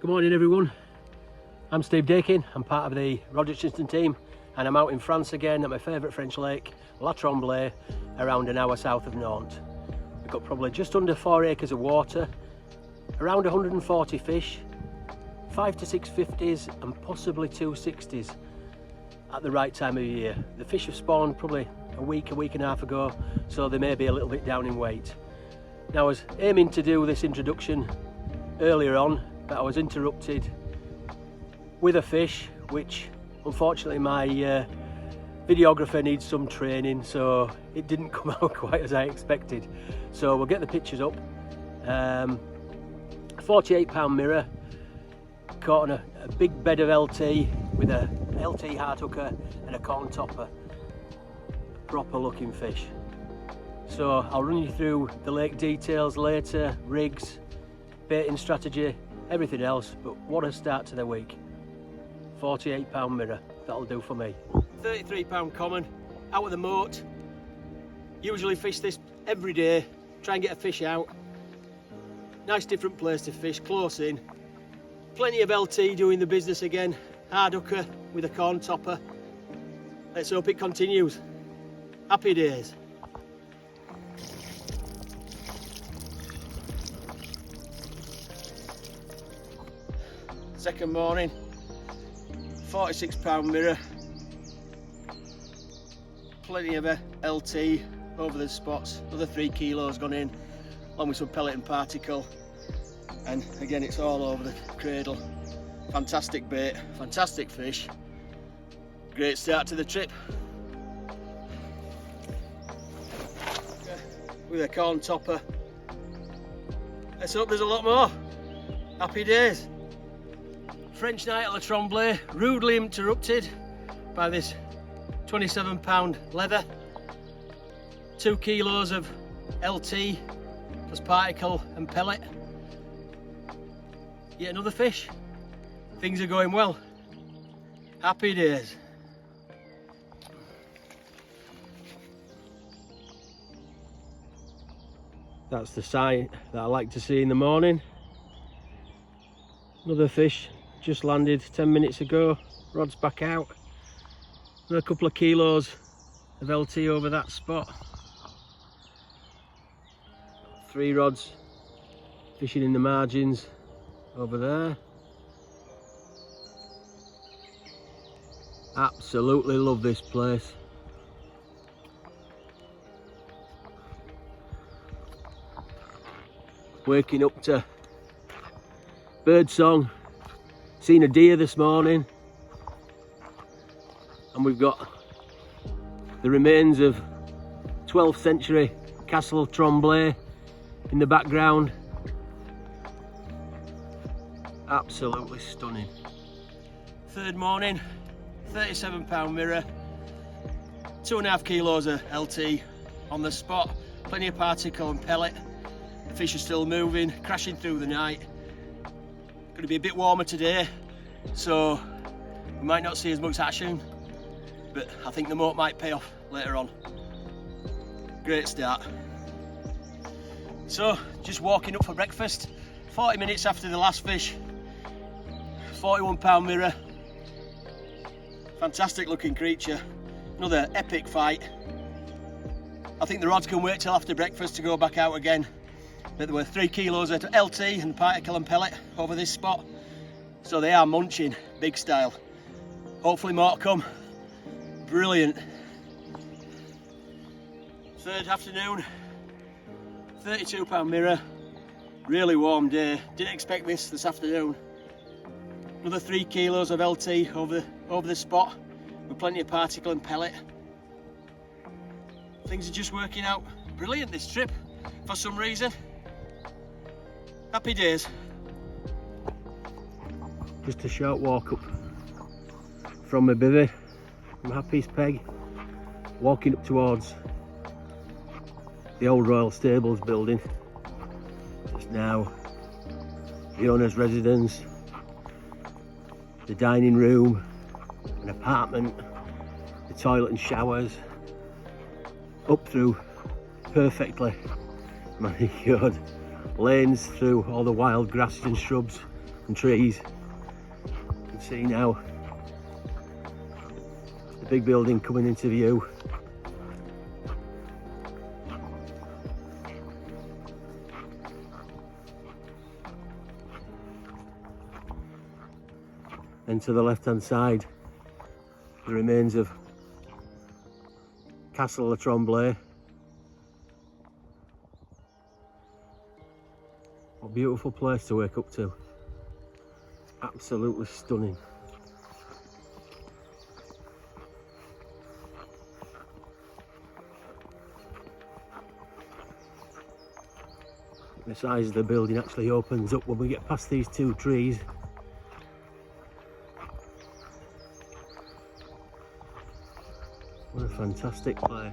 Good morning everyone, I'm Steve Daykin, I'm part of the Hutchinson team and I'm out in France again at my favourite French lake, La Tremblaye, around an hour south of Nantes. We've got probably just under 4 acres of water, around 140 fish, 5 to 6 50s and possibly 2 60s at the right time of year. The fish have spawned probably a week and a half ago, so they may be a little bit down in weight. Now I was aiming to do this introduction earlier on, but I was interrupted with a fish which unfortunately my videographer needs some training, so it didn't come out quite as I expected. So we'll get the pictures up. 48-pound mirror, caught on a big bed of LT with a LT hard hooker and a corn topper. A proper looking fish. So I'll run you through the lake details later, rigs, baiting strategy, everything else, but what a start to the week. 48-pound mirror, that'll do for me. 33-pound common, out of the moat. Usually fish this every day, try and get a fish out. Nice different place to fish, close in. Plenty of LT doing the business again, hard hooker with a corn topper. Let's hope it continues. Happy days. Second morning, 46-pound mirror, plenty of LT over the spots, another 3 kilos gone in, along with some pellet and particle, and again it's all over the cradle. Fantastic bait, fantastic fish, great start to the trip. With a corn topper. Let's hope there's a lot more. Happy days. French night at La Tremblaye, rudely interrupted by this 27-pound leather, 2 kilos of LT plus particle and pellet. Yet another fish. Things are going well. Happy days. That's the sight that I like to see in the morning. Another fish. Just landed 10 minutes ago, rod's back out. Another couple of kilos of LT over that spot. 3 rods fishing in the margins over there. Absolutely love this place. Waking up to bird song. Seen a deer this morning, and we've got the remains of 12th century Castle Tremblaye in the background. Absolutely stunning. Third morning, 37-pound mirror, 2.5 kilos of LT on the spot, plenty of particle and pellet. The fish are still moving, crashing through the night. Going to be a bit warmer today, so we might not see as much action, but I think the moat might pay off later on. Great start. So just walking up for breakfast, 40 minutes after the last fish. 41-pound mirror, fantastic looking creature, another epic fight. I think the rods can wait till after breakfast to go back out again. But there were 3 kilos of LT and particle and pellet over this spot, so they are munching big style. Hopefully more to come. Brilliant. Third afternoon, 32-pound mirror, really warm day. Didn't expect this afternoon. Another 3 kilos of LT over the spot with plenty of particle and pellet. Things are just working out brilliant this trip for some reason. Happy days. Just a short walk up from my bivvy, from Happy's Peg, walking up towards the old Royal Stables building. Just now, the owner's residence, the dining room, an apartment, the toilet and showers, up through perfectly manicured lanes through all the wild grasses and shrubs and trees. You can see now the big building coming into view. And to the left hand side, the remains of Castle of Tremblaye. What a beautiful place to wake up to. Absolutely stunning. The size of the building actually opens up when we get past these two trees. What a fantastic place.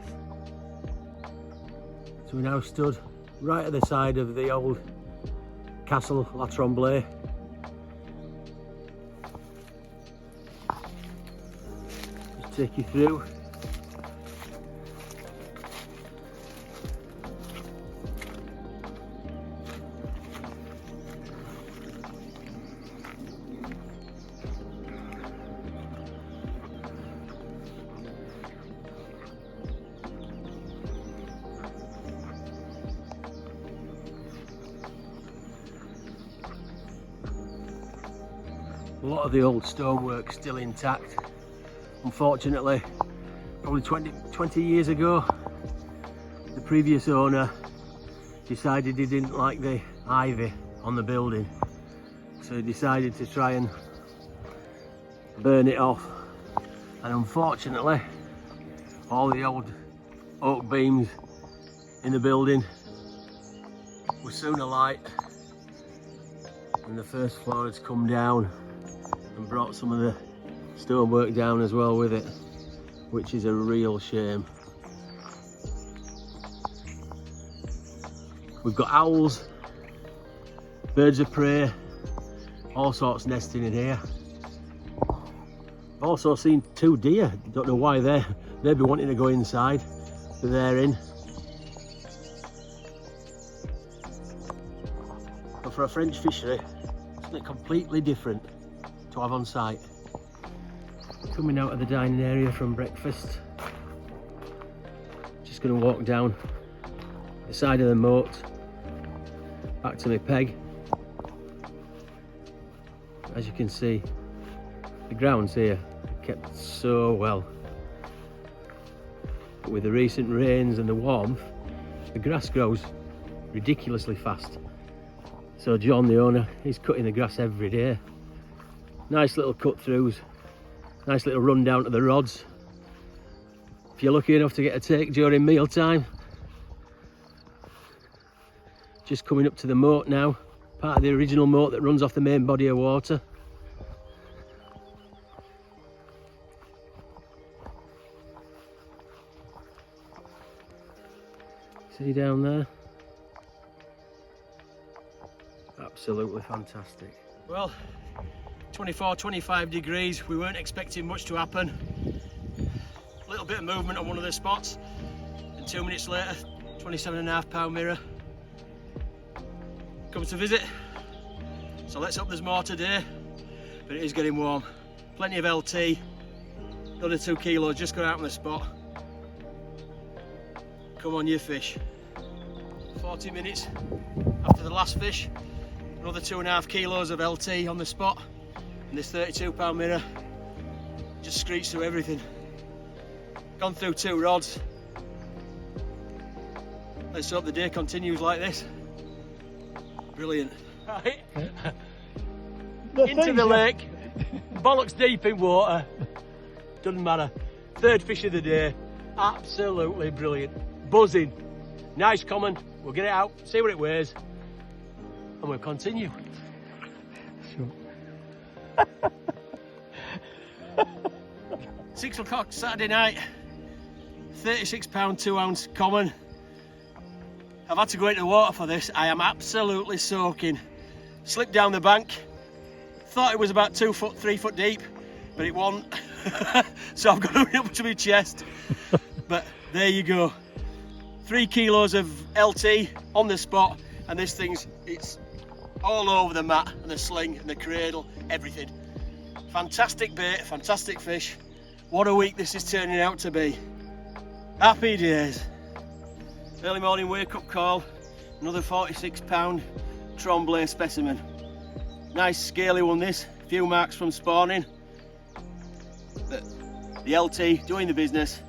So we now stood right at the side of the old Castle La Tremblaye. Just take you through. A lot of the old stonework still intact. Unfortunately, probably 20 years ago, the previous owner decided he didn't like the ivy on the building, so he decided to try and burn it off. And unfortunately, all the old oak beams in the building were soon alight, and the first floor has come down and brought some of the stonework down as well with it, which is a real shame. We've got owls, birds of prey, all sorts nesting in here. I've also seen 2 deer. Don't know why they'd be wanting to go inside, but they're in. But for a French fishery, isn't it completely different to have on site? Coming out of the dining area from breakfast, just going to walk down the side of the moat back to my peg. As you can see, the grounds here are kept so well, but with the recent rains and the warmth, the grass grows ridiculously fast. So John, the owner, he's cutting the grass every day. Nice little cut throughs, nice little run down to the rods. If you're lucky enough to get a take during meal time. Just coming up to the moat now, part of the original moat that runs off the main body of water. See down there? Absolutely fantastic. Well, 24-25 degrees, we weren't expecting much to happen. A little bit of movement on one of the spots, and 2 minutes later, 27.5 pound mirror comes to visit. So let's hope there's more today, but it is getting warm. Plenty of LT, another 2 kilos just got out on the spot. Come on, you fish. 40 minutes after the last fish, another 2.5 kilos of LT on the spot, and this 32 pound mirror just screeched through everything. Gone through 2 rods. Let's hope the day continues like this. Brilliant. Right. Into the lake, bollocks deep in water, doesn't matter. 3rd fish of the day, absolutely brilliant. Buzzing, nice common. We'll get it out, see what it weighs, and we'll continue. Sure. 6 o'clock Saturday night, 36 pound 2 ounce common. I've had to go into the water for this. I am absolutely soaking. Slipped down the bank, thought it was about 2 foot, 3 foot deep, but it wasn't. So I've got it up to my chest. But there you go. 3 kilos of LT on the spot, and this thing's, it's all over the mat and the sling and the cradle, everything. Fantastic bait, fantastic fish. What a week this is turning out to be. Happy days. Early morning wake up call, another 46 pound Tremblaye specimen. Nice scaly one this, few marks from spawning. But the LT doing the business,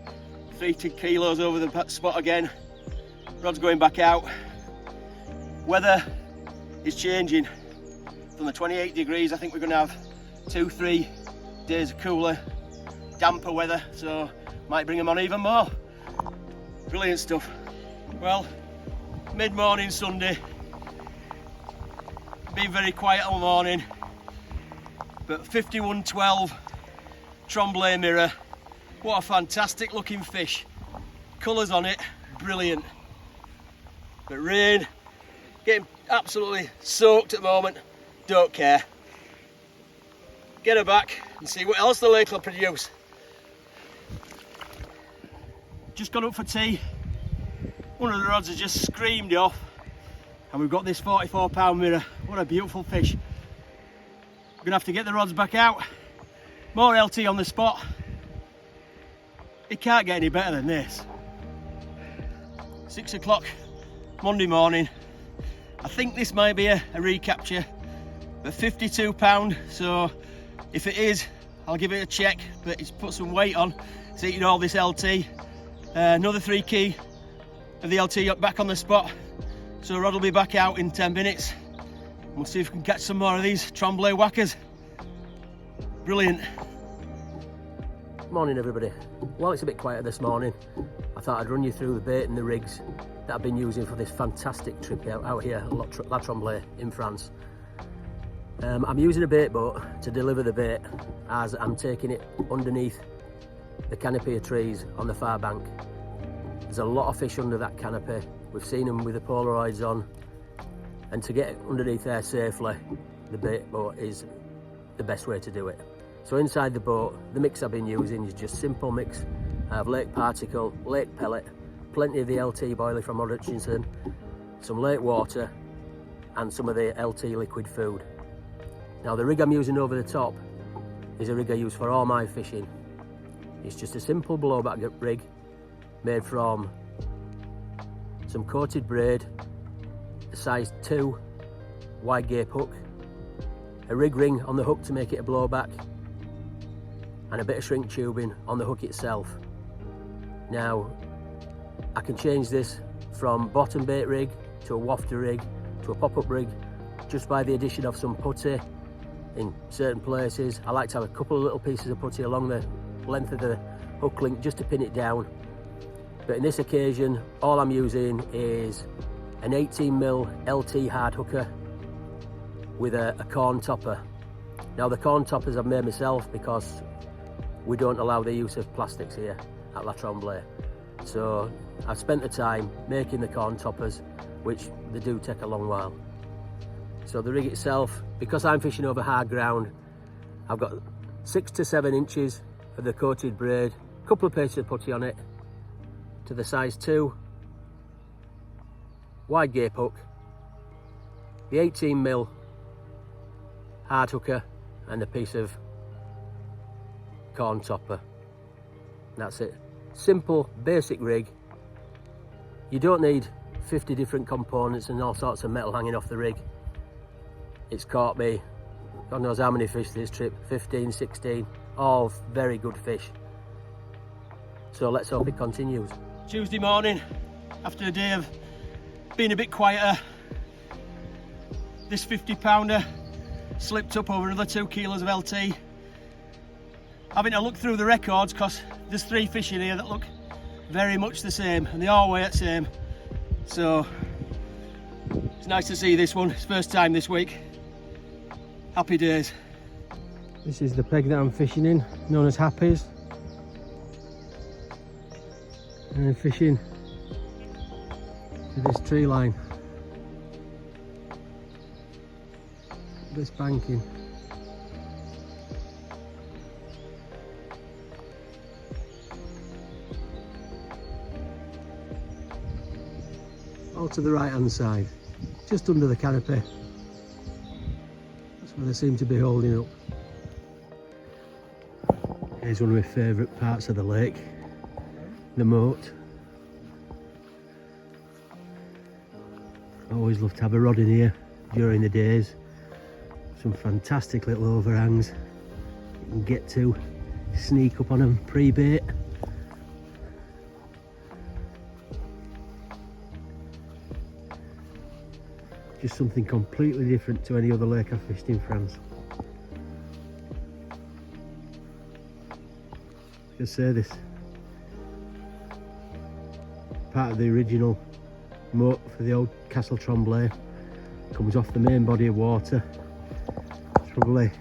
3 kilos over the spot again. Rod's going back out. Weather is changing from the 28 degrees. I think we're going to have 2-3 days of cooler, damper weather, so might bring them on even more. Brilliant stuff. Well, mid-morning Sunday, been very quiet all morning, but 5112 Tremblaye mirror. What a fantastic looking fish. Colours on it, brilliant. But rain, getting absolutely soaked at the moment, don't care. Get her back and see what else the lake will produce. Just got up for tea. One of the rods has just screamed off, and we've got this 44 pound mirror. What a beautiful fish. We're gonna have to get the rods back out. More LT on the spot. It can't get any better than this. 6 o'clock Monday morning. I think this might be a recapture, but 52 pound, so if it is, I'll give it a check, but it's put some weight on, it's eating all this LT. Another 3 key of the LT back on the spot, so Rod will be back out in 10 minutes. We'll see if we can catch some more of these Tremblaye whackers. Brilliant. Morning everybody. Well, it's a bit quieter this morning. I thought I'd run you through the bait and the rigs that I've been using for this fantastic trip out here at La Tremblaye in France. I'm using a bait boat to deliver the bait as I'm taking it underneath the canopy of trees on the far bank. There's a lot of fish under that canopy. We've seen them with the Polaroids on, and to get underneath there safely, the bait boat is the best way to do it. So inside the boat, the mix I've been using is just simple mix. I have lake particle, lake pellet, plenty of the LT boilie from Hutchinson, some lake water, and some of the LT liquid food. Now the rig I'm using over the top is a rig I use for all my fishing. It's just a simple blowback rig made from some coated braid, a size 2 wide gape hook, a rig ring on the hook to make it a blowback, and a bit of shrink tubing on the hook itself. Now I can change this from bottom bait rig to a wafter rig to a pop-up rig just by the addition of some putty in certain places. I like to have a couple of little pieces of putty along the length of the hook link just to pin it down. But in this occasion, all I'm using is an 18mm LT hard hooker with a corn topper. Now the corn toppers I've made myself because we don't allow the use of plastics here at La Tremblaye. So I've spent the time making the corn toppers, which they do take a long while. So the rig itself, because I'm fishing over hard ground, I've got 6 to 7 inches of the coated braid, a couple of pieces of putty on it, to the size 2 wide gape hook, the 18mm hard hooker, and a piece of corn topper. That's it. Simple, basic rig. You don't need 50 different components and all sorts of metal hanging off the rig. It's caught me, God knows how many fish this trip, 15, 16, all very good fish. So let's hope it continues. Tuesday morning, after a day of being a bit quieter, this 50 pounder slipped up over another 2 kilos of LT. Having to look through the records because there's 3 fish in here that look very much the same and they all weigh the same. So it's nice to see this one. It's first time this week. Happy days. This is the peg that I'm fishing in, known as Happy's. And I'm fishing to this tree line. This banking. All to the right hand side, just under the canopy. So they seem to be holding up. Here's one of my favourite parts of the lake, the moat. I always love to have a rod in here during the days. Some fantastic little overhangs you can get to, sneak up on them pre-bait. Just something completely different to any other lake I've fished in France. Just say this, part of the original moat for the old Castle Tremblaye, comes off the main body of water. It's probably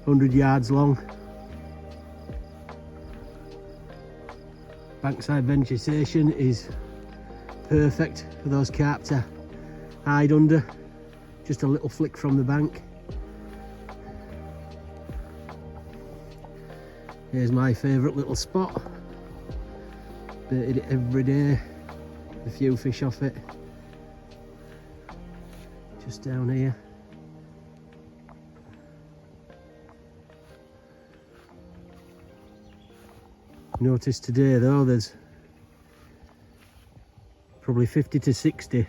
100 yards long. Bankside vegetation is perfect for those carp to hide under, just a little flick from the bank. Here's my favourite little spot. Baited it every day, a few fish off it. Just down here. Notice today though, there's probably 50 to 60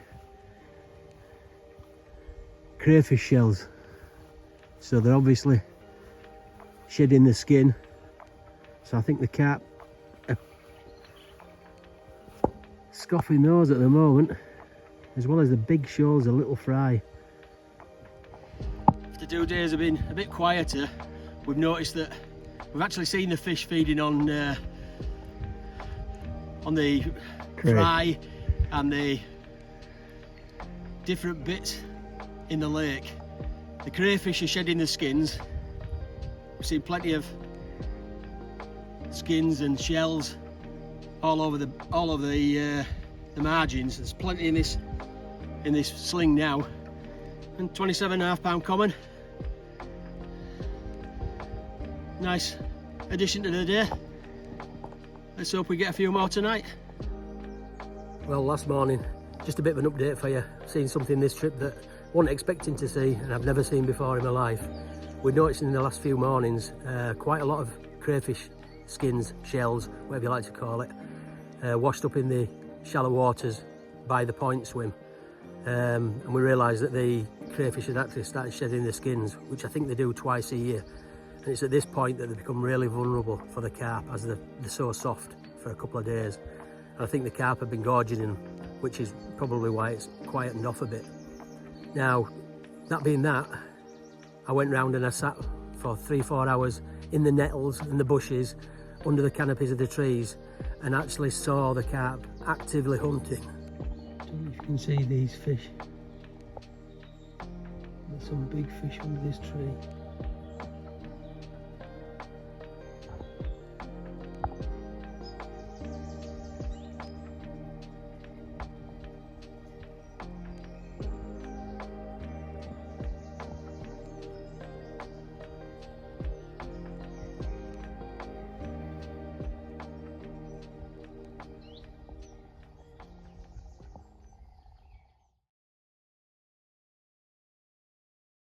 crayfish shells. So they're obviously shedding the skin. So I think the carp are scoffing those at the moment, as well as the big shoals, a little fry. After 2 days have been a bit quieter, we've noticed that we've actually seen the fish feeding on the fry and the different bits in the lake. The crayfish are shedding the skins. We've seen plenty of skins and shells all over the margins. There's plenty in this sling now, and 27.5 pound common. Nice addition to the day. Let's hope we get a few more tonight. Well, last morning, just a bit of an update for you. Seen something this trip that I wasn't expecting to see and I've never seen before in my life. We're noticing in the last few mornings quite a lot of crayfish skins, shells, whatever you like to call it, washed up in the shallow waters by the point swim. And we realised that the crayfish had actually started shedding their skins, which I think they do twice a year. And it's at this point that they become really vulnerable for the carp, as they're so soft for a couple of days. And I think the carp have been gorging in them, which is probably why it's quietened off a bit. Now, that being that, I went round and I sat for 3-4 hours in the nettles and the bushes, under the canopies of the trees, and actually saw the carp actively hunting. I don't know if you can see these fish. There's some big fish under this tree.